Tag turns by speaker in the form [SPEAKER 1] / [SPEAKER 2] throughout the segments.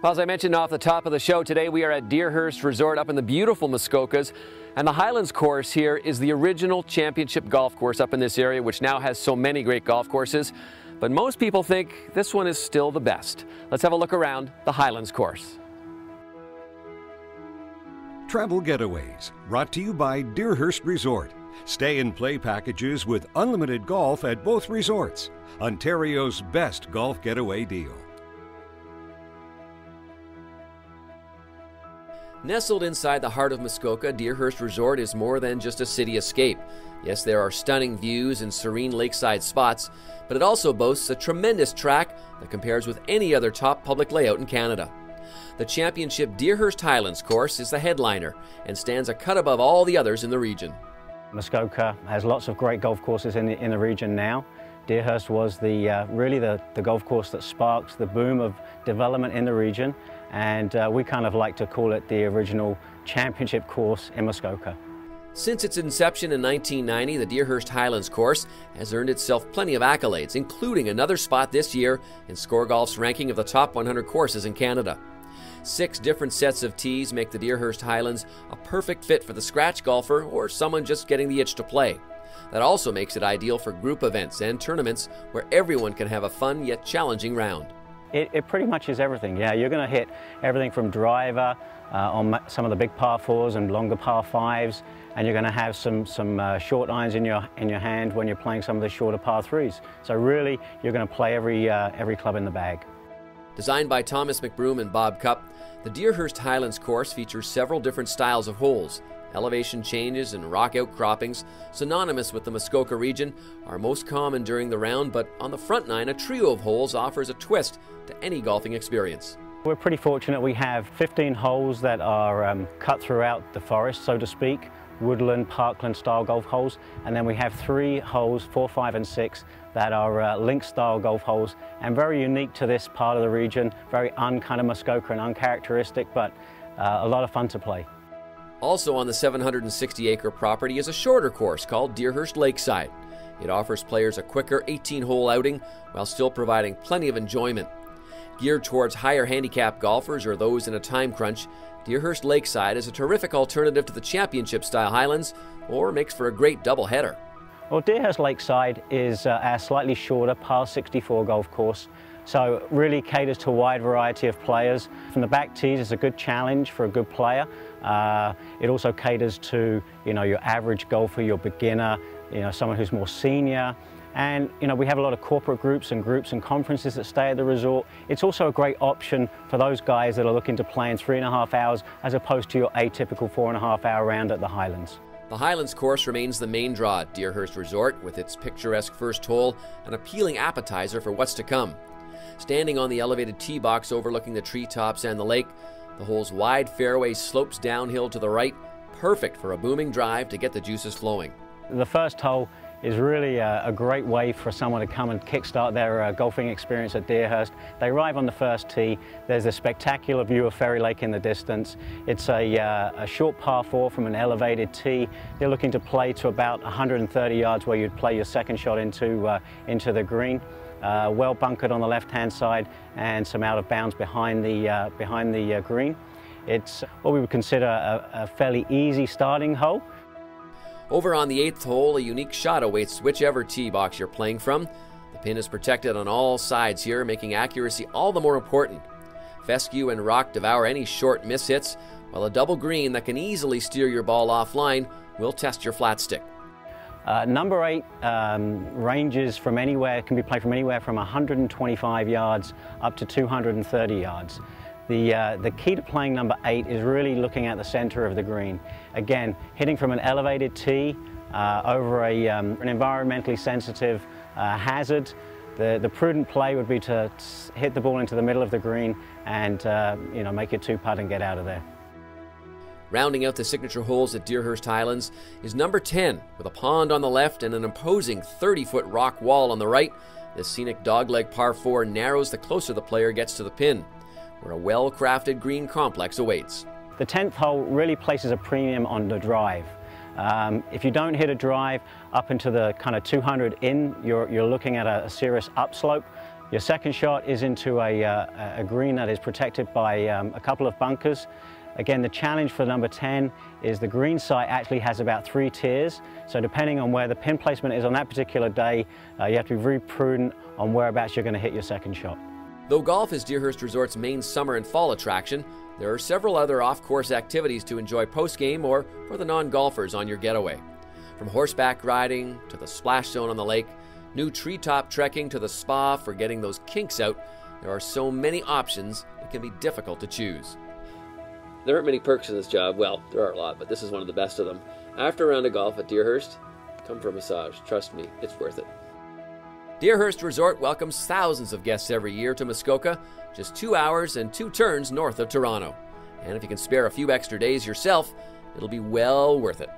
[SPEAKER 1] Well, as I mentioned off the top of the show, today we are at Deerhurst Resort up in the beautiful Muskokas. And the Highlands course here is the original championship golf course up in this area, which now has so many great golf courses. But most people think this one is still the best. Let's have a look around the Highlands course.
[SPEAKER 2] Travel Getaways, brought to you by Deerhurst Resort. Stay and play packages with unlimited golf at both resorts. Ontario's best golf getaway deal.
[SPEAKER 1] Nestled inside the heart of Muskoka, Deerhurst Resort is more than just a city escape. Yes, there are stunning views and serene lakeside spots, but it also boasts a tremendous track that compares with any other top public layout in Canada. The championship Deerhurst Highlands course is the headliner and stands a cut above all the others in the region.
[SPEAKER 3] Muskoka has lots of great golf courses in the region now. Deerhurst was really the golf course that sparked the boom of development in the region, and we kind of like to call it the original championship course in Muskoka.
[SPEAKER 1] Since its inception in 1990, the Deerhurst Highlands course has earned itself plenty of accolades, including another spot this year in SCOREGolf's ranking of the top 100 courses in Canada. 6 different sets of tees make the Deerhurst Highlands a perfect fit for the scratch golfer or someone just getting the itch to play. That also makes it ideal for group events and tournaments where everyone can have a fun yet challenging round.
[SPEAKER 3] It pretty much is everything. Yeah, you're going to hit everything from driver on some of the big par 4s and longer par 5s, and you're going to have some short irons in your hand when you're playing some of the shorter par 3s. So really, you're going to play every club in the bag.
[SPEAKER 1] Designed by Thomas McBroom and Bob Cupp, the Deerhurst Highlands course features several different styles of holes. Elevation changes and rock outcroppings, synonymous with the Muskoka region, are most common during the round, but on the front nine, a trio of holes offers a twist to any golfing experience.
[SPEAKER 3] We're pretty fortunate. We have 15 holes that are cut throughout the forest, so to speak, woodland, parkland style golf holes, and then we have 3 holes, 4, 5 and 6, that are link style golf holes, and very unique to this part of the region, very kind of Muskoka and uncharacteristic, but a lot of fun to play.
[SPEAKER 1] Also on the 760-acre property is a shorter course called Deerhurst Lakeside. It offers players a quicker 18-hole outing while still providing plenty of enjoyment. Geared towards higher handicap golfers or those in a time crunch, Deerhurst Lakeside is a terrific alternative to the championship-style Highlands, or makes for a great doubleheader.
[SPEAKER 3] Well, Deerhurst Lakeside is a slightly shorter par 64 golf course, so really caters to a wide variety of players. From the back tees, it's a good challenge for a good player. It also caters to your average golfer, your beginner, someone who's more senior. And we have a lot of corporate groups and conferences that stay at the resort. It's also a great option for those guys that are looking to play in 3.5 hours as opposed to your atypical 4.5 hour round at the Highlands.
[SPEAKER 1] The Highlands course remains the main draw at Deerhurst Resort, with its picturesque first hole an appealing appetizer for what's to come. Standing on the elevated tee box overlooking the treetops and the lake, the hole's wide fairway slopes downhill to the right, perfect for a booming drive to get the juices flowing.
[SPEAKER 3] The first hole is really a great way for someone to come and kickstart their golfing experience at Deerhurst. They arrive on the first tee. There's a spectacular view of Ferry Lake in the distance. It's a short par 4 from an elevated tee. You're looking to play to about 130 yards where you'd play your second shot into the green. Well bunkered on the left-hand side and some out of bounds behind the green. It's what we would consider a fairly easy starting hole.
[SPEAKER 1] Over on the 8th hole, a unique shot awaits whichever tee box you're playing from. The pin is protected on all sides here, making accuracy all the more important. Fescue and rock devour any short miss hits, while a double green that can easily steer your ball offline will test your flat stick.
[SPEAKER 3] Number 8 ranges from anywhere, can be played from anywhere from 125 yards up to 230 yards. The key to playing number 8 is really looking at the center of the green. Again, hitting from an elevated tee over an environmentally sensitive hazard. The prudent play would be to hit the ball into the middle of the green and make your 2-putt and get out of there.
[SPEAKER 1] Rounding out the signature holes at Deerhurst Highlands is number 10, with a pond on the left and an imposing 30-foot rock wall on the right. This scenic dogleg par 4 narrows the closer the player gets to the pin, where a well-crafted green complex awaits.
[SPEAKER 3] The 10th hole really places a premium on the drive. If you don't hit a drive up into the kind of 200 in, you're looking at a serious upslope. Your second shot is into a green that is protected by a couple of bunkers. Again, the challenge for number 10 is the green site actually has about 3 tiers. So depending on where the pin placement is on that particular day, you have to be very prudent on whereabouts you're going to hit your second shot.
[SPEAKER 1] Though golf is Deerhurst Resort's main summer and fall attraction, there are several other off-course activities to enjoy post-game or for the non-golfers on your getaway. From horseback riding to the splash zone on the lake, new treetop trekking to the spa for getting those kinks out, there are so many options it can be difficult to choose. There aren't many perks in this job. Well, there are a lot, but this is one of the best of them. After a round of golf at Deerhurst, come for a massage. Trust me, it's worth it. Deerhurst Resort welcomes thousands of guests every year to Muskoka, just 2 hours and 2 turns north of Toronto. And if you can spare a few extra days yourself, it'll be well worth it.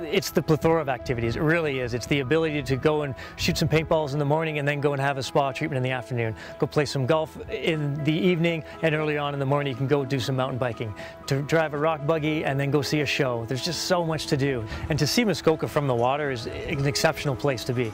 [SPEAKER 4] It's the plethora of activities, it really is. It's the ability to go and shoot some paintballs in the morning and then go and have a spa treatment in the afternoon. Go play some golf in the evening, and early on in the morning you can go do some mountain biking. To drive a rock buggy and then go see a show. There's just so much to do. And to see Muskoka from the water is an exceptional place to be.